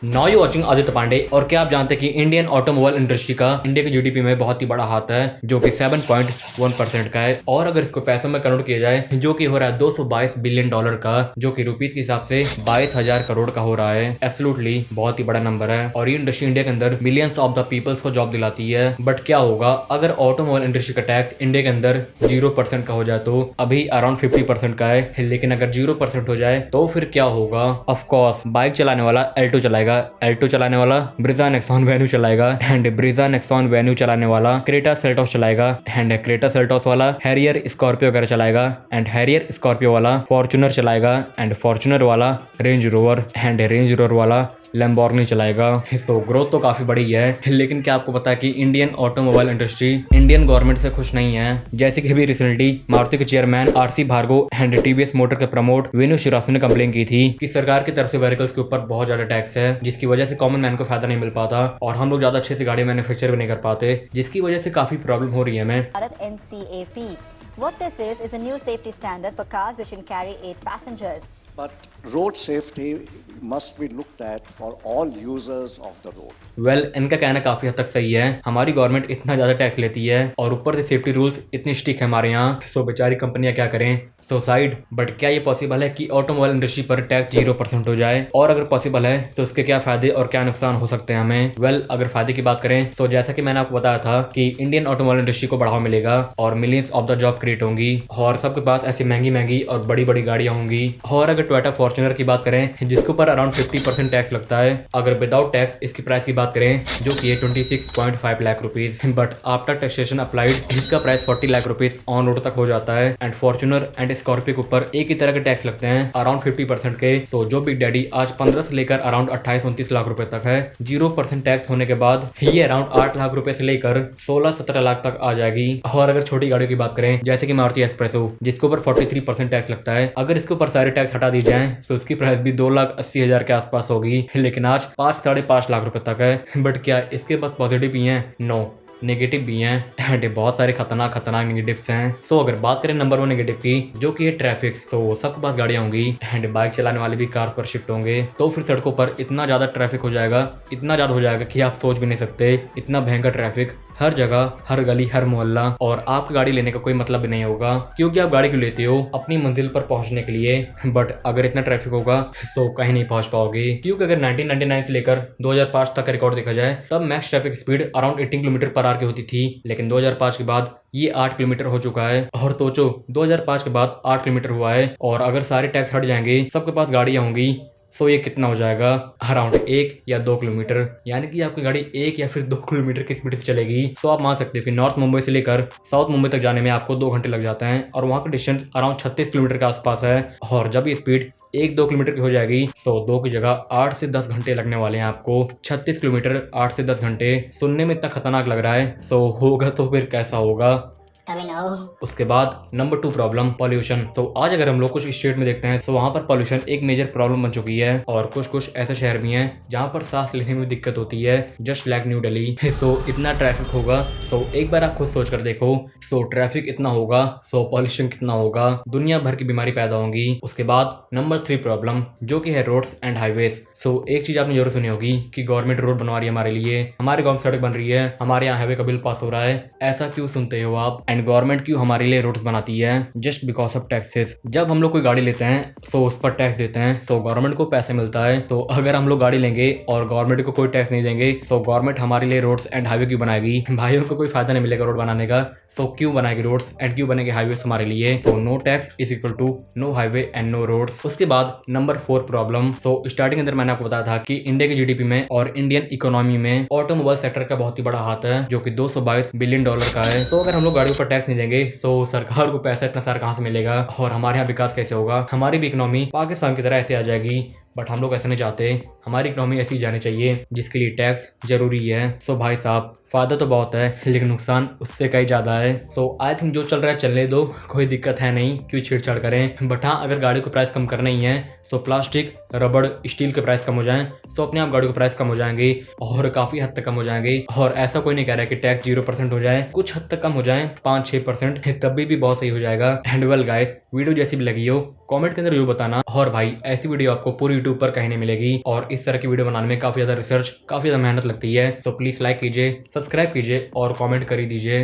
Now you watching Aditya Pandey. और क्या आप जानते हैं कि इंडियन ऑटोमोबाइल इंडस्ट्री का इंडिया की जीडीपी में बहुत ही बड़ा हाथ है, जो कि 7.1% का है। और अगर इसको पैसों में कन्वर्ट किया जाए, जो कि हो रहा है 222 बिलियन डॉलर का, जो कि रुपीस के हिसाब से 22,000 करोड़ का हो रहा है। एब्सोल्युटली बहुत ही बड़ा नंबर है। और ये इंडस्ट्री इंडिया के अंदर मिलियंस ऑफ द पीपल्स को जॉब दिलाती है। बट क्या होगा अगर ऑटोमोबाइल इंडस्ट्री का टैक्स इंडिया के अंदर 0% का हो जाए? तो अभी अराउंड 50% का है, लेकिन अगर 0% हो जाए तो फिर क्या होगा? ऑफकोर्स बाइक चलाने वाला एल्टो चलाएगा, एल्टो चलाने वाला ब्रीजा नेक्सॉन वेन्यू चलाएगा, एंड ब्रीजा नेक्सॉन वेन्यू चलाने वाला क्रेटा सेल्टोस चलाएगा, एंड क्रेटा सेल्टोस वाला हैरियर स्कॉर्पियो वगैरह चलाएगा, एंड हैरियर स्कॉर्पियो वाला फॉर्च्यूनर चलाएगा, एंड फॉर्च्यूनर वाला range rover, and range rover वाला लैम्बोर्गिनी चलाएगा। तो ग्रोथ तो काफी बड़ी है, लेकिन क्या आपको पता है कि Indian automobile industry Indian government से खुश नहीं है? जैसे कि अभी रिसेंटली मारुति के chairman RC Bhargava and TVS motor के प्रमोट वेणु श्रीवास्तव ने कंप्लेन की थी कि सरकार की तरफ से व्हीकल्स के ऊपर बहुत ज्यादा टैक्स है, जिसकी वजह से कॉमन मैन को फायदा नहीं मिल पाता और हम लोग ज्यादा अच्छे से गाड़ी मैन्युफैक्चर भी नहीं कर पाते, जिसकी वजह से काफी प्रॉब्लम हो रही है हमें। NCAP. What this is a new safety standard for cars which can carry 8 passengers. But road safety must be looked at for all users of the road. इनका कहना काफी हद तक सही है। हमारी गवर्नमेंट इतना ज्यादा टैक्स लेती है और ऊपर से सेफ्टी रूल्स इतनी स्ट्रिक्ट है हमारे यहाँ, सो बेचारी कंपनियां क्या करें? सुसाइड। बट क्या ये पॉसिबल है कि ऑटोमोबाइल इंडस्ट्री पर टैक्स 0% हो जाए? और अगर पॉसिबल है तो उसके क्या फायदे और क्या नुकसान हो सकते हैं हमें? अगर फायदे की बात करें तो जैसा कि मैंने आपको बताया था कि इंडियन ऑटोमोबाइल इंडस्ट्री को बढ़ावा मिलेगा और millions of the job create होंगी और सबके पास ऐसी महंगी महंगी और बड़ी बड़ी गाड़ियां होंगी। और अगर टोयोटा फॉर्च्यूनर की बात करें, जिसके ऊपर अराउंड 50% टैक्स लगता है, अगर विदाउट टैक्स इसकी प्राइस की बात करें, जो कि 26.5 lakh rupees, but after taxation applied इसका price 40 lakh rupees on road तक हो जाता है। एंड फॉर्च्यूनर एंड स्कॉर्पियो के ऊपर एक ही तरह के टैक्स लगते हैं अराउंड 50% के। सो जो बिग डैडी आज 15 से लेकर अराउंड 28-29 लाख रुपए तक है, 0% टैक्स होने के बाद ये अराउंड 8 लाख रुपए से लेकर 16-17 लाख तक आ जाएगी। और अगर छोटी गाड़ियों की बात करें, जैसे कि मारुति एक्सप्रेसो, जिसके ऊपर 43% टैक्स लगता है, अगर इसके ऊपर सारे टैक्स हटा दी जाए तो उसकी प्राइस भी 2,80,000 के आसपास होगी, लेकिन आज 5-5.5 लाख रुपए तक है। बट क्या इसके पास पॉजिटिव भी हैं? नो, नेगेटिव भी हैं एंड बहुत सारे खतरनाक नेगेटिव्स हैं। सो अगर बात करें नंबर 1 नेगेटिव की, जो कि है ट्रैफिक, तो सबके पास गाड़ियां होंगी एंड बाइक चलाने वाले भी कार पर शिफ्ट होंगे, तो फिर सड़कों पर इतना ज्यादा ट्रैफिक हो जाएगा, इतना ज्यादा हो जाएगा कि आप सोच भी नहीं सकते। इतना भयंकर ट्रैफिक हर जगह, हर गली, हर मोहल्ला। और आपको गाड़ी लेने का कोई मतलब भी नहीं होगा, क्योंकि आप गाड़ी क्यों लेते हो? अपनी मंजिल पर पहुंचने के लिए। बट अगर इतना ट्रैफिक होगा तो कहीं नहीं पहुंच पाओगे, क्योंकि अगर 1999 से लेकर 2005 तक का रिकॉर्ड देखा जाए, तब max traffic speed around 18 kilometre per hour की होती थी, लेकिन 2005 के बाद ये 8 किलोमीटर हो चुका है। और सोचो 2005 के बाद 8 किलोमीटर हुआ है, और अगर सारे टैक्स हट जाएंगे, सबके पास गाड़ियां होंगी, सो ये कितना हो जाएगा? अराउंड 1 या 2 किलोमीटर, यानी कि आपकी गाड़ी 1 या फिर 2 किलोमीटर की स्पीड से चलेगी। सो आप मान सकते हो कि नॉर्थ मुंबई से लेकर साउथ मुंबई तक जाने में आपको 2 घंटे लग जाते हैं, और वहाँ का डिस्टेंस अराउंड 36 किलोमीटर के आसपास है। और जब ये स्पीड 1-2 किलोमीटर की हो जाएगी, सो 2 की जगह 8 से 10 घंटे लगने वाले हैं आपको। 36 किलोमीटर 8 से 10 घंटे सुनने में इतना खतरनाक लग रहा है, सो होगा तो फिर कैसा होगा? उसके बाद नंबर 2 प्रॉब्लम, पॉल्यूशन। तो आज अगर हम लोग कुछ स्टेट में देखते हैं, तो वहाँ पर पॉल्यूशन एक मेजर प्रॉब्लम बन चुकी है, और कुछ ऐसे शहर भी हैं जहाँ पर सांस लेने में दिक्कत होती है, जस्ट लाइक न्यू दिल्ली। सो इतना ट्रैफिक होगा, सो एक बार आप खुद सोच कर देखो, सो ट्रैफिक इतना होगा, सो पॉल्यूशन कितना होगा, दुनिया भर की बीमारी पैदा होंगी। उसके बाद नंबर 3 प्रॉब्लम, जो कि है रोड्स एंड हाईवेज। सो एक चीज आपने जरूर सुनी होगी कि गवर्नमेंट रोड बनवा रही है हमारे लिए, हमारे गाँव में सड़क बन रही है, हमारे यहाँ हाईवे का बिल पास हो रहा है। ऐसा क्यों सुनते हो आप? एंड गवर्नमेंट क्यों हमारे लिए रोड्स बनाती है? Just because of taxes. जब हम लोग कोई गाड़ी लेते हैं, सो उस पर टैक्स देते हैं, सो गवर्नमेंट को पैसे मिलता है। तो अगर हम लोग गाड़ी लेंगे और गवर्नमेंट को कोई टैक्स नहीं देंगे, सो गवर्नमेंट हमारे लिए रोड्स एंड हाईवे क्यों बनाएगी? भाइयों को कोई फायदा नहीं मिलेगा रोड बनाने का, सो क्यों बनाएगी रोड्स एंड क्यों बनेंगे हाईवे हमारे लिए? So no tax is equal to no highway and no roads. उसके बाद नंबर 4 प्रॉब्लम। सो स्टार्टिंग अंदर मैंने आपको बताया था कि इंडिया की जीडीपी में और इंडियन इकोनॉमी में ऑटोमोबाइल सेक्टर का बहुत ही बड़ा हाथ है, जो कि 222 बिलियन डॉलर का है। तो अगर हम लोग गाड़ियों पर टैक्स नहीं देंगे, तो सरकार को पैसा इतना सारा कहाँ से मिलेगा और हमारे यहाँ विकास कैसे होगा? हमारी भी इकोनॉमी पाकिस्तान की तरह ऐसे आ जाएगी, बट हम लोग ऐसे नहीं चाहते। हमारी इकोनॉमी ऐसी जानी चाहिए, जिसके लिए टैक्स जरूरी है। सो भाई साहब, फायदा तो बहुत है, लेकिन नुकसान उससे कहीं ज्यादा है। सो आई थिंक जो चल रहा है चलने दो, कोई दिक्कत है नहीं, क्यों छेड़छाड़ करें। बट हाँ, अगर गाड़ी को प्राइस कम करना ही है, सो प्लास्टिक, रबड़, स्टील के प्राइस कम हो जाएं, सो अपने आप गाड़ी के प्राइस कम हो जाएंगे, और काफी हद तक कम हो जाएंगे। और ऐसा कोई नहीं कह रहा है कि टैक्स 0% हो जाए, कुछ हद तक कम हो जाए, 5-6%, तभी भी बहुत सही हो जाएगा। एंड वेल गाइस, वीडियो जैसी भी लगी हो कमेंट के अंदर जरूर बताना। और भाई ऐसी वीडियो आपको पूरी यूट्यूब पर कहीं नहीं मिलेगी और इस तरह की वीडियो बनाने में काफी ज्यादा रिसर्च, काफी ज्यादा मेहनत लगती है। सो प्लीज लाइक कीजिए, सब्सक्राइब कीजिए और कॉमेंट कर ही दीजिए।